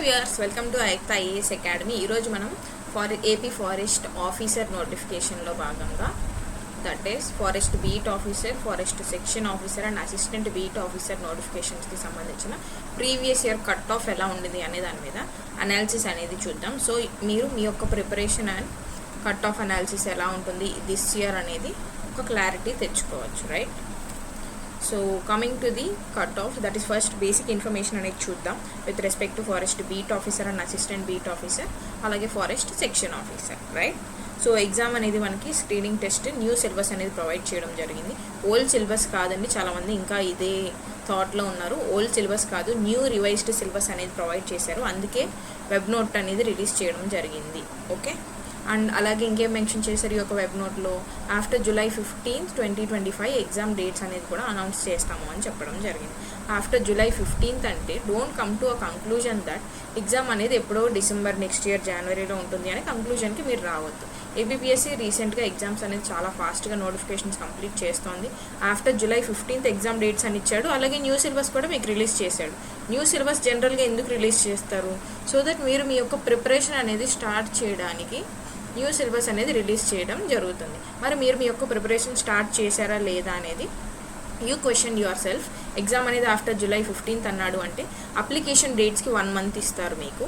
Viewers welcome to Aikta IAS academy. ఈరోజు మనం AP forest officer నోటిఫికేషన్లో భాగంగా that is forest beat officer, forest section officer and assistant beat officer నోటిఫికేషన్స్కి సంబంధించిన previous year cut off ఎలా ఉండేది అనే దాని మీద అనాలిసిస్ అనేది చూద్దాం. సో మీరు మీ యొక్క preparation and cut off analysis ఎలా ఉంటుంది దిస్ ఇయర్ అనేది ఒక క్లారిటీ తెచ్చుకోవచ్చు, right? So coming to the cut off, that is first basic information అనేది చూద్దాం with respect to forest beat officer and assistant beat officer, అలాగే forest section officer, right? So exam అనేది మనకి screening test, new syllabus అనేది provide చేయడం జరిగింది. Old syllabus కాదండి, చాలామంది ఇంకా ఇదే థాట్లో ఉన్నారు. ఓల్డ్ సిలబస్ కాదు, న్యూ రివైజ్డ్ సిలబస్ అనేది ప్రొవైడ్ చేశారు, అందుకే వెబ్ నోట్ అనేది రిలీజ్ చేయడం జరిగింది. ఓకే, అండ్ అలాగే ఇంకేం మెన్షన్ చేశారు ఈ యొక్క వెబ్ నోట్లో, after July 15th, 2025 exam dates అనేది కూడా అనౌన్స్ చేస్తాము అని చెప్పడం జరిగింది. ఆఫ్టర్ July 15th అంటే don't come to a conclusion that exam అనేది ఎప్పుడో డిసెంబర్ నెక్స్ట్ ఇయర్ జనవరిలో ఉంటుంది అనే కంక్లూజన్కి మీరు రావద్దు. ఏపీపీఎస్సీ రీసెంట్గా ఎగ్జామ్స్ అనేది చాలా ఫాస్ట్గా నోటిఫికేషన్స్ కంప్లీట్ చేస్తోంది. After July 15th exam dates అని ఇచ్చాడు, అలాగే న్యూ సిలబస్ కూడా మీకు రిలీజ్ చేశాడు. న్యూ సిలబస్ జనరల్గా ఎందుకు రిలీజ్ చేస్తారు? సో దట్ మీరు మీ యొక్క ప్రిపరేషన్ అనేది స్టార్ట్ చేయడానికి న్యూ సిలబస్ అనేది రిలీజ్ చేయడం జరుగుతుంది. మరి మీరు మీ యొక్క ప్రిపరేషన్ స్టార్ట్ చేశారా లేదా అనేది you question your self. Exam అనేది ఆఫ్టర్ July 15th అన్నాడు అంటే అప్లికేషన్ డేట్స్కి 1 month ఇస్తారు మీకు.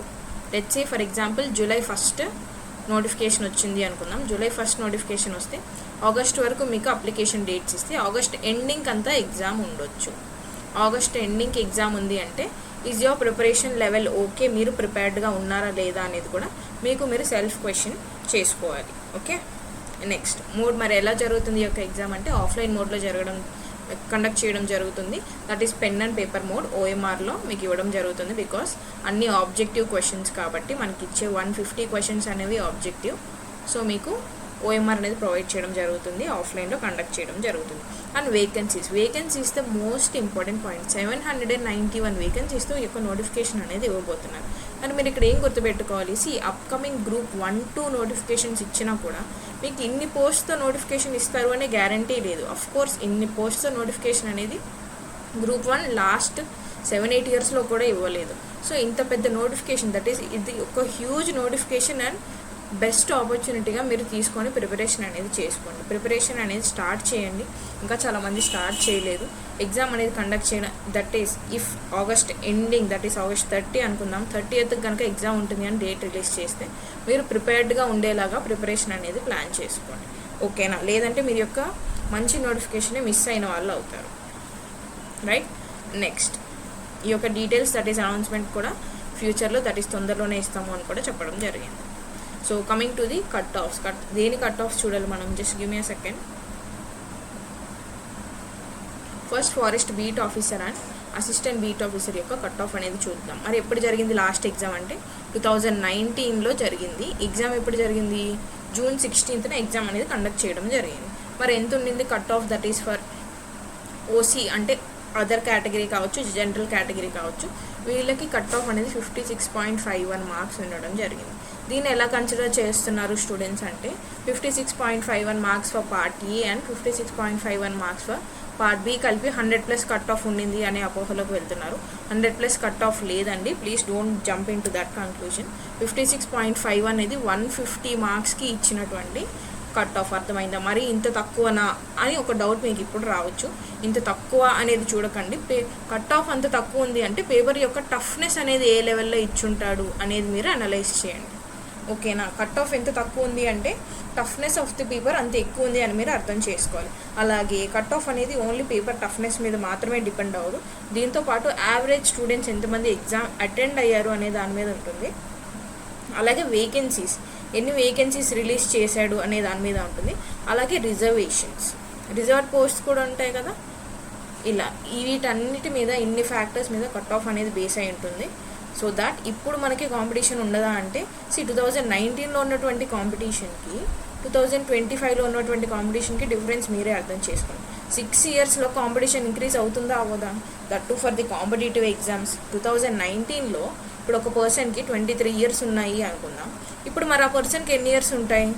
Let's say for example July 1st notification వచ్చింది అనుకుందాం. July 1st నోటిఫికేషన్ వస్తే ఆగస్ట్ వరకు మీకు అప్లికేషన్ డేట్స్ ఇస్తే ఆగస్ట్ ఎండింగ్ అంతా ఎగ్జామ్ ఉండొచ్చు. ఆగస్ట్ ఎండింగ్కి ఎగ్జామ్ ఉంది అంటే is your preparation level okay, మీరు ప్రిపేర్డ్గా ఉన్నారా లేదా అనేది కూడా మీరు సెల్ఫ్ క్వశ్చన్ చేసుకోవాలి. ఓకే, నెక్స్ట్ మోడ్ మరి ఎలా జరుగుతుంది ఈ యొక్క ఎగ్జామ్ అంటే ఆఫ్లైన్ మోడ్లో కండక్ట్ చేయడం జరుగుతుంది. That is pen and paper mode, OMRలో మీకు ఇవ్వడం జరుగుతుంది. బికాస్ అన్ని ఆబ్జెక్టివ్ క్వశ్చన్స్ కాబట్టి మనకి ఇచ్చే 150 క్వశ్చన్స్ అనేవి ఆబ్జెక్టివ్. సో మీకు OMR అనేది ప్రొవైడ్ చేయడం జరుగుతుంది, ఆఫ్లైన్లో కండక్ట్ చేయడం జరుగుతుంది. And vacancies the most important point. 791 వేకెన్సీస్తో ఈ యొక్క నోటిఫికేషన్ అనేది ఇవ్వబోతున్నారు. మరి మీరు ఇక్కడ ఏం గుర్తుపెట్టుకోవాలి, అప్కమింగ్ గ్రూప్ 1, 2 నోటిఫికేషన్స్ ఇచ్చినా కూడా మీకు ఇన్ని పోస్ట్తో నోటిఫికేషన్ ఇస్తారు అనే గ్యారంటీ లేదు. అఫ్ కోర్స్ ఇన్ని పోస్ట్తో నోటిఫికేషన్ అనేది గ్రూప్ 1 లాస్ట్ 7-8 ఇయర్స్లో కూడా ఇవ్వలేదు. సో ఇంత పెద్ద నోటిఫికేషన్, దట్ ఈస్ ఇది ఒక హ్యూజ్ నోటిఫికేషన్ అండ్ బెస్ట్ ఆపర్చునిటీగా మీరు తీసుకొని ప్రిపరేషన్ అనేది చేసుకోండి. ప్రిపరేషన్ అనేది స్టార్ట్ చేయండి, ఇంకా చాలామంది స్టార్ట్ చేయలేదు. ఎగ్జామ్ అనేది కండక్ట్ చేయడం, that is if August ending, that is August 30 అనుకుందాం, 30th కనుక ఎగ్జామ్ ఉంటుంది అని డేట్ రిలీజ్ చేస్తే మీరు ప్రిపేర్డ్గా ఉండేలాగా ప్రిపరేషన్ అనేది ప్లాన్ చేసుకోండి. ఓకేనా? లేదంటే మీరు యొక్క మంచి నోటిఫికేషన్ మిస్ అయిన వాళ్ళు అవుతారు, రైట్? నెక్స్ట్ ఈ యొక్క డీటెయిల్స్, దట్ ఈస్ అనౌన్స్మెంట్ కూడా ఫ్యూచర్లో, దట్ ఈస్ తొందరలోనే ఇస్తాము అని కూడా చెప్పడం జరిగింది. So coming to the cut offs, దేని కట్ ఆఫ్స్ చూడాలి మనం, just give me a second. First forest beat officer and assistant beat officer యొక్క కట్ ఆఫ్ అనేది చూద్దాం. మరి ఎప్పుడు జరిగింది లాస్ట్ ఎగ్జామ్ అంటే 2019లో జరిగింది. ఎగ్జామ్ ఎప్పుడు జరిగింది? June 16th ఎగ్జామ్ అనేది కండక్ట్ చేయడం జరిగింది. మరి ఎంత ఉండింది cut off? That is for OC అంటే అదర్ కేటగిరీ కావచ్చు, జనరల్ కేటగిరీ కావచ్చు, వీళ్ళకి కట్ ఆఫ్ అనేది 56.51 మార్క్స్ ఉండడం జరిగింది. దీన్ని ఎలా కన్సిడర్ చేస్తున్నారు స్టూడెంట్స్ అంటే 56.51 marks for part A and 56.51 marks for part B కలిపి 100+ కట్ ఆఫ్ ఉండింది అనే అపోహలోకి వెళ్తున్నారు. 100+ కట్ ఆఫ్ లేదండి, please don't jump into that conclusion. 56.51 అనేది 150 మార్క్స్కి ఇచ్చినటువంటి కట్ ఆఫ్. అర్థమైందా? మరి ఇంత తక్కువనా అని ఒక డౌట్ మీకు ఇప్పుడు రావచ్చు. ఇంత తక్కువ అనేది చూడకండి, కట్ ఆఫ్ అంత తక్కువ ఉంది అంటే పేపర్ యొక్క టఫ్నెస్ అనేది ఏ లెవెల్లో ఇచ్చుంటాడు అనేది మీరు అనలైజ్ చేయండి. ఓకేనా? కట్ ఆఫ్ ఎంత తక్కువ ఉంది అంటే టఫ్నెస్ ఆఫ్ ది పేపర్ అంత ఎక్కువ ఉంది అని మీరు అర్థం చేసుకోవాలి. అలాగే కట్ ఆఫ్ అనేది ఓన్లీ పేపర్ టఫ్నెస్ మీద మాత్రమే డిపెండ్ అవ్వదు, దీంతోపాటు యావరేజ్ స్టూడెంట్స్ ఎంతమంది ఎగ్జామ్ అటెండ్ అయ్యారు అనే దాని మీద ఉంటుంది. అలాగే వేకెన్సీస్, ఎన్ని వేకెన్సీస్ రిలీజ్ చేశాడు అనే దాని మీద ఉంటుంది. అలాగే రిజర్వేషన్స్, రిజర్వ్ పోస్ట్స్ కూడా ఉంటాయి కదా. ఇలా వీటన్నిటి మీద, ఇన్ని ఫ్యాక్టర్స్ మీద కట్ ఆఫ్ అనేది బేస్ అయి ఉంటుంది. సో దాట్ ఇప్పుడు మనకి కాంపిటీషన్ ఉండదా అంటే 2019లో ఉన్నటువంటి కాంపిటీషన్కి 2025లో ఉన్నటువంటి కాంపిటీషన్కి డిఫరెన్స్ మీరే అర్థం చేసుకోండి. 6 yearsలో కాంపిటీషన్ ఇంక్రీజ్ అవుతుందా అవ్వదా? That to for the competitive exams. 2019లో ఇప్పుడు ఒక పర్సన్కి 23 years ఉన్నాయి అనుకుందాం, ఇప్పుడు మరి ఆ పర్సన్కి ఎన్ని ఇయర్స్ ఉంటాయి?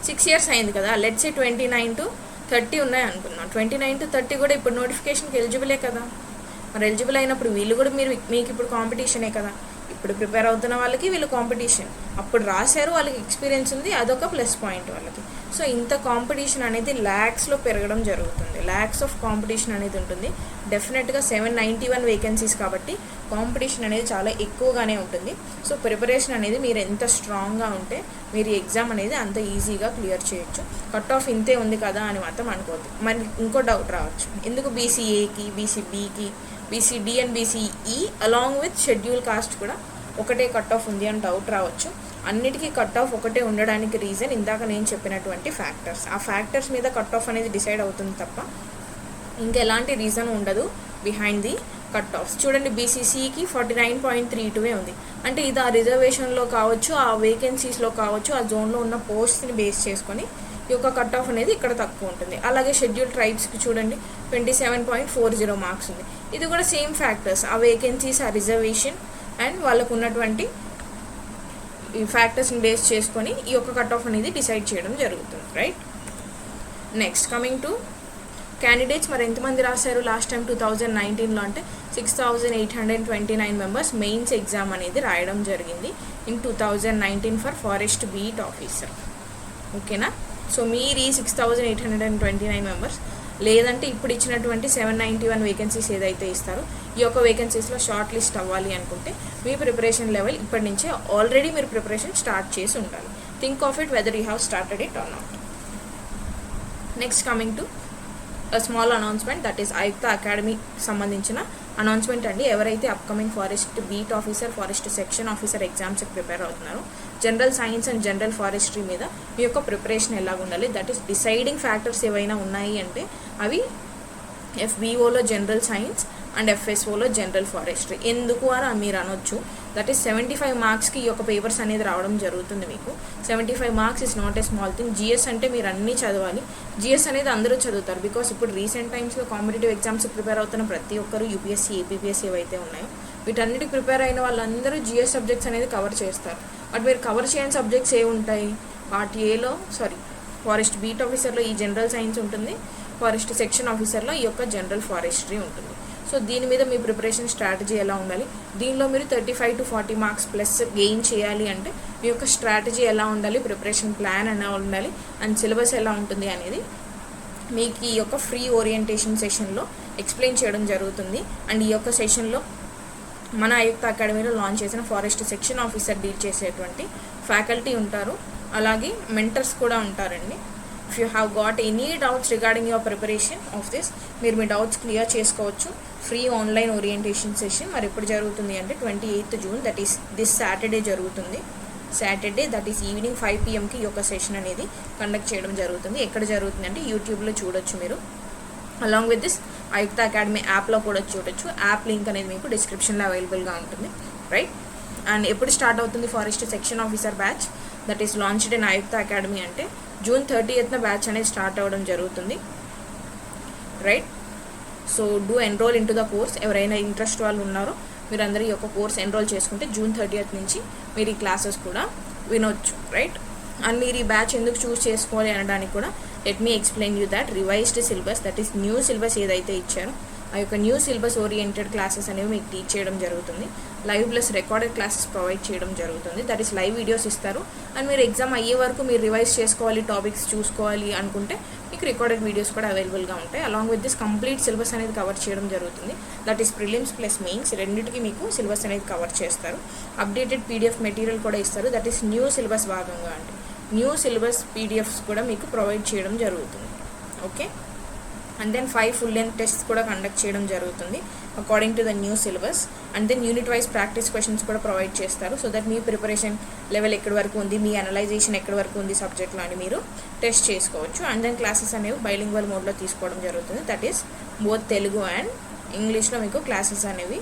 6 years అయింది కదా. లెట్స్ సే 29 to 30 ఉన్నాయి అనుకుందాం. 29 to 30 కూడా ఇప్పుడు నోటిఫికేషన్కి ఎలిజిబులే కదా. మరి ఎలిజిబుల్ అయినప్పుడు వీళ్ళు కూడా మీకు ఇప్పుడు కాంపిటీషనే కదా. ఇప్పుడు ప్రిపేర్ అవుతున్న వాళ్ళకి వీళ్ళు కాంపిటీషన్, అప్పుడు రాశారు, వాళ్ళకి ఎక్స్పీరియన్స్ ఉంది, అదొక ప్లస్ పాయింట్ వాళ్ళకి. సో ఇంత కాంపిటీషన్ అనేది ల్యాక్స్లో పెరగడం జరుగుతుంది, ల్యాక్స్ ఆఫ్ కాంపిటీషన్ అనేది ఉంటుంది. డెఫినెట్గా 791 వేకెన్సీస్ కాబట్టి కాంపిటీషన్ అనేది చాలా ఎక్కువగానే ఉంటుంది. సో ప్రిపరేషన్ అనేది మీరు ఎంత స్ట్రాంగ్గా ఉంటే మీరు ఎగ్జామ్ అనేది అంత ఈజీగా క్లియర్ చేయొచ్చు. కట్ ఆఫ్ ఇంతే ఉంది కదా అని మాత్రం అనుకోవద్దు. మరి ఇంకో డౌట్ రావచ్చు, ఎందుకు బీసీఏకి, బీసీబీకి, BCD and BCE along with schedule caste కూడా ఒకటే కట్ ఆఫ్ ఉంది అని డౌట్ రావచ్చు. అన్నిటికీ కట్ ఆఫ్ ఒకటే ఉండడానికి రీజన్ ఇందాక నేను చెప్పినటువంటి ఫ్యాక్టర్స్. ఆ ఫ్యాక్టర్స్ మీద కట్ ఆఫ్ అనేది డిసైడ్ అవుతుంది తప్ప ఇంకెలాంటి రీజన్ ఉండదు బిహైండ్ ది కట్ ఆఫ్స్. చూడండి, బీసీసీకి 49.32 ఉంది. అంటే ఇది ఆ రిజర్వేషన్లో కావచ్చు, ఆ వేకెన్సీస్లో కావచ్చు, ఆ జోన్లో ఉన్న పోస్ట్ని బేస్ చేసుకొని ఈ యొక్క కట్ ఆఫ్ అనేది ఇక్కడ తక్కువ ఉంటుంది. అలాగే షెడ్యూల్ ట్రైబ్స్కి చూడండి 27.40 మార్క్స్ ఉంది. ఇది కూడా సేమ్ ఫ్యాక్టర్స్, ఆ వేకెన్సీస్, ఆ రిజర్వేషన్ అండ్ వాళ్ళకు ఉన్నటువంటి ఈ ఫ్యాక్టర్స్ని బేస్ చేసుకొని ఈ యొక్క కట్ ఆఫ్ అనేది డిసైడ్ చేయడం జరుగుతుంది, right. Next coming to candidates. మరి ఎంతమంది రాశారు లాస్ట్ టైం 2019లో అంటే 6829 మెంబర్స్ మెయిన్స్ ఎగ్జామ్ అనేది రాయడం జరిగింది in 2019 for forest beat officer. ఓకేనా. సో మీరు ఈ 6829 మెంబర్స్ లేదంటే ఇప్పుడు ఇచ్చినటువంటి 791 వేకెన్సీస్ ఏదైతే ఇస్తారో ఈ యొక్క వేకెన్సీస్లో షార్ట్ లిస్ట్ అవ్వాలి అనుకుంటే మీ ప్రిపరేషన్ లెవెల్ ఇప్పటి నుంచే ఆల్రెడీ మీరు ప్రిపరేషన్ స్టార్ట్ చేసి ఉండాలి. Think of it whether you have started it or not. Next coming to small announcement, that is Aayukta academy సంబంధించిన అనౌన్స్మెంట్ అండి. ఎవరైతే upcoming forest beat officer, forest section officer ఎగ్జామ్స్కి prepare అవుతున్నారో general science and general forestry మీద మీ యొక్క preparation ఎలా ఉండాలి, దట్ ఈస్ డిసైడింగ్ ఫ్యాక్టర్స్ ఏవైనా ఉన్నాయి అంటే అవి FBOలో జనరల్ సైన్స్ అండ్ FSOలో జనరల్ ఫారెస్ట్రీ. ఎందుకు అని మీరు అనొచ్చు, దట్ ఈస్ 75 మార్క్స్కి ఈ యొక్క పేపర్స్ అనేది రావడం జరుగుతుంది. మీకు 75 marks is not a small thing. GS అంటే మీరు అన్నీ చదవాలి. GS అనేది అందరూ చదువుతారు, బికాస్ ఇప్పుడు రీసెంట్ టైమ్స్లో కాంపిటేటివ్ ఎగ్జామ్స్ ప్రిపేర్ అవుతున్న ప్రతి ఒక్కరు UPSC, APPSC ఏవైతే ఉన్నాయో వీటన్నిటికి ప్రిపేర్ అయిన వాళ్ళందరూ GS సబ్జెక్ట్స్ అనేది కవర్ చేస్తారు. బట్ మీరు కవర్ చేయని సబ్జెక్ట్స్ ఏ ఉంటాయి, పార్ట్ ఏలో ఫారెస్ట్ బీట్ ఆఫీసర్లో ఈ జనరల్ సైన్స్ ఉంటుంది, ఫారెస్ట్ సెక్షన్ ఆఫీసర్లో ఈ యొక్క జనరల్ ఫారెస్ట్రీ ఉంటుంది. సో దీని మీద మీ ప్రిపరేషన్ స్ట్రాటజీ ఎలా ఉండాలి, దీనిలో మీరు 35 to 40 మార్క్స్ ప్లస్ గెయిన్ చేయాలి అంటే మీ యొక్క స్ట్రాటజీ ఎలా ఉండాలి, ప్రిపరేషన్ ప్లాన్ ఎలా ఉండాలి అండ్ సిలబస్ ఎలా ఉంటుంది అనేది మీకు ఈ యొక్క ఫ్రీ ఓరియంటేషన్ సెషన్లో ఎక్స్ప్లెయిన్ చేయడం జరుగుతుంది. అండ్ ఈ యొక్క సెషన్లో మన ఆయుక్త అకాడమీలో లాంచ్ చేసిన ఫారెస్ట్ సెక్షన్ ఆఫీసర్ డీల్ చేసేటువంటి ఫ్యాకల్టీ ఉంటారు, అలాగే మెంటర్స్ కూడా ఉంటారండి. If you have got any doubts regarding your preparation of this, మీరు మీ డౌట్స్ క్లియర్ చేసుకోవచ్చు. ఫ్రీ ఆన్లైన్ ఓరియంటేషన్ సెషన్ మరి ఎప్పుడు జరుగుతుంది అంటే 28th June, that is this Saturday జరుగుతుంది. Saturday that is evening 5 PM ఈ యొక్క సెషన్ అనేది కండక్ట్ చేయడం జరుగుతుంది. ఎక్కడ జరుగుతుంది అంటే యూట్యూబ్లో చూడొచ్చు మీరు. Along with this Ayukta academy యాప్లో కూడా చూడొచ్చు. యాప్ లింక్ అనేది మీకు డిస్క్రిప్షన్లో అవైలబుల్గా ఉంటుంది, రైట్. అండ్ ఎప్పుడు స్టార్ట్ అవుతుంది forest section officer batch, that is launched in Aayukta academy అంటే June 30th బ్యాచ్ అనేది స్టార్ట్ అవ్వడం జరుగుతుంది, right. So do enroll into the course. ఎవరైనా ఇంట్రెస్ట్ వాళ్ళు ఉన్నారో మీరందరూ ఈ యొక్క కోర్స్ ఎన్రోల్ చేసుకుంటే June 30th నుంచి మీరు ఈ క్లాసెస్ కూడా వినొచ్చు, రైట్. అండ్ మీరు ఈ బ్యాచ్ ఎందుకు చూస్ చేసుకోవాలి అనడానికి కూడా let me explain you that revised syllabus, that is new syllabus ఏదైతే ఇచ్చారో ఆ యొక్క న్యూ సిలబస్ ఓరియంటెడ్ క్లాసెస్ అనేవి మీకు టీచ్ చేయడం జరుగుతుంది. Live plus recorded classes provide చేయడం జరుగుతుంది, దట్ ఈస్ లైవ్ వీడియోస్ ఇస్తారు. అండ్ మీరు ఎగ్జామ్ అయ్యే వరకు మీరు రివైజ్ చేసుకోవాలి, టాపిక్స్ చూసుకోవాలి అనుకుంటే మీకు రికార్డెడ్ వీడియోస్ కూడా అవైలబుల్గా ఉంటాయి. Along with this complete syllabus అనేది కవర్ చేయడం జరుగుతుంది, that is prelims plus mains రెండింటికి మీకు సిలబస్ అనేది కవర్ చేస్తారు. అప్డేటెడ్ PDF మెటీరియల్ కూడా ఇస్తారు, దట్ ఈస్ న్యూ సిలబస్ భాగంగా అంటే న్యూ సిలబస్ PDFs కూడా మీకు ప్రొవైడ్ చేయడం జరుగుతుంది, okay. And then 5 full length tests కూడా కండక్ట్ చేయడం జరుగుతుంది according to the new syllabus. And then unit wise practice questions కూడా ప్రొవైడ్ చేస్తారు, సో దట్ మీ ప్రిపరేషన్ లెవెల్ ఎక్కడి వరకు ఉంది, మీ అనలైజేషన్ ఎక్కడి వరకు ఉంది సబ్జెక్ట్లో అని మీరు టెస్ట్ చేసుకోవచ్చు. అండ్ దెన్ క్లాసెస్ అనేవి బైలింగ్వల్ మోడ్లో తీసుకోవడం జరుగుతుంది, that is both Telugu and ఇంగ్లీష్లో మీకు క్లాసెస్ అనేవి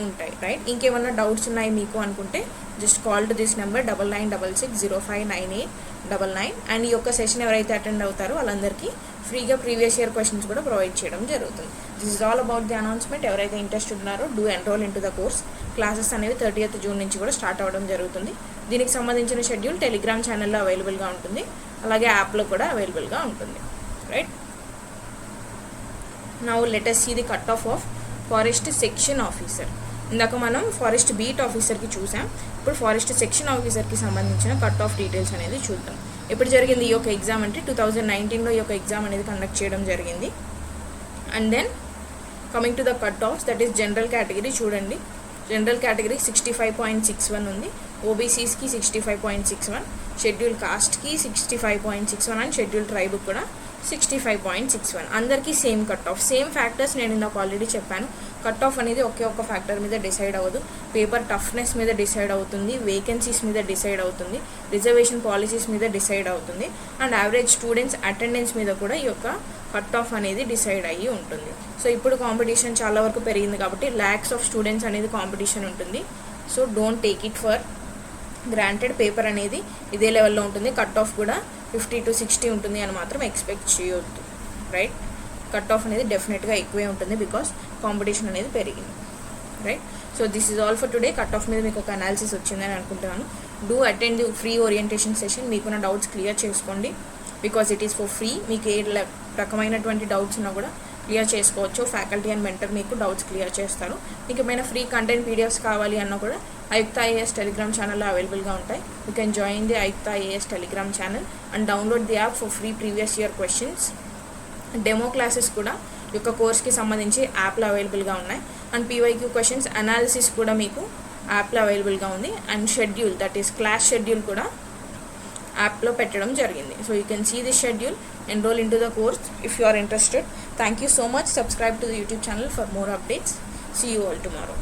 ఉంటాయి, రైట్. ఇంకేమన్నా డౌట్స్ ఉన్నాయి మీకు అనుకుంటే just call to this number 9966059899. And ఈ యొక్క సెషన్ ఎవరైతే అటెండ్ అవుతారో వాళ్ళందరికీ ఫ్రీగా ప్రీవియస్ ఇయర్ క్వశ్చన్స్ కూడా ప్రొవైడ్ చేయడం జరుగుతుంది. This is all about the announcement. ఎవరైతే ఇంట్రెస్ట్ ఉన్నారో do enroll into the course. Classes అనేవి 30th జూన్ నుంచి కూడా స్టార్ట్ అవ్వడం జరుగుతుంది. దీనికి సంబంధించిన షెడ్యూల్ టెలిగ్రామ్ ఛానల్లో అవైలబుల్గా ఉంటుంది, అలాగే యాప్లో కూడా అవైలబుల్గా ఉంటుంది, right. Now let us see the cut off of forest section officer. ఇందాక మనం ఫారెస్ట్ బీట్ ఆఫీసర్కి చూసాం. ఇప్పుడు ఫారెస్ట్ సెక్షన్ ఆఫీసర్కి సంబంధించిన కట్ ఆఫ్ డీటెయిల్స్ అనేది చూద్దాం. ఎప్పుడు జరిగింది ఈ యొక్క ఎగ్జామ్ అంటే 2019లో ఈ యొక్క ఎగ్జామ్ అనేది కండక్ట్ చేయడం జరిగింది. And then coming to the cut offs, that is general category. చూడండి, జనరల్ కేటగిరీ 65.61 ఉంది, ఓబీసీస్కి 65.61, షెడ్యూల్ కాస్ట్కి 65.61 అండ్ షెడ్యూల్ ట్రైబ్కి కూడా 65.61. అందరికీ same cut off, same factors నేను ఇందాక ఆల్రెడీ చెప్పాను. కట్ ఆఫ్ అనేది ఒకే ఒక్క ఫ్యాక్టర్ మీద డిసైడ్ అవ్వదు, పేపర్ టఫ్నెస్ మీద డిసైడ్ అవుతుంది, వేకెన్సీస్ మీద డిసైడ్ అవుతుంది, రిజర్వేషన్ పాలసీస్ మీద డిసైడ్ అవుతుంది, అండ్ యావరేజ్ స్టూడెంట్స్ అటెండెన్స్ మీద కూడా ఈ యొక్క కట్ ఆఫ్ అనేది డిసైడ్ అయ్యి ఉంటుంది. సో ఇప్పుడు కాంపిటీషన్ చాలా వరకు పెరిగింది కాబట్టి ల్యాక్స్ ఆఫ్ స్టూడెంట్స్ అనేది కాంపిటీషన్ ఉంటుంది. So don't take it for granted. Paper అనేది ఇదే లెవెల్లో ఉంటుంది, కట్ ఆఫ్ కూడా 50 to 60 ఉంటుంది అని మాత్రం ఎక్స్పెక్ట్ చేయొద్దు, రైట్. కట్ ఆఫ్ అనేది డెఫినెట్గా ఎక్కువే ఉంటుంది బికాస్ కాంపిటీషన్ అనేది పెరిగింది, right. So this is all for today. Cut off మీద మీకు ఒక అనాలిసిస్ వచ్చిందని అనుకుంటున్నాను. Do attend the free orientation session. మీకున్న డౌట్స్ క్లియర్ చేసుకోండి because it is for free. మీకు ఏ రకమైనటువంటి డౌట్స్ ఉన్నా కూడా క్లియర్ చేసుకోవచ్చు. ఫ్యాకల్టీ అండ్ మెంటర్ మీకు డౌట్స్ క్లియర్ చేస్తారు. మీకు ఏమైనా ఫ్రీ కంటెంట్ పీడిఎఫ్స్ కావాలి అన్నా కూడా ఆయుక్త ఐఏఎస్ టెలిగ్రామ్ ఛానల్లో అవైలబుల్గా ఉంటాయి. You can join the Aayukta IAS telegram channel and download the app for free previous year questions. Demo classes కూడా ఈ యొక్క కోర్స్కి సంబంధించి యాప్లో అవైలబుల్గా ఉన్నాయి. అండ్ పీవైక్యూ క్వశ్చన్స్ అనాలిసిస్ కూడా మీకు యాప్లో అవైలబుల్గా ఉంది. And schedule, that is class schedule కూడా యాప్లో పెట్టడం జరిగింది. So you can see this schedule, enroll into the course if you are interested. Thank you so much. Subscribe to the YouTube channel for more updates. See you all tomorrow.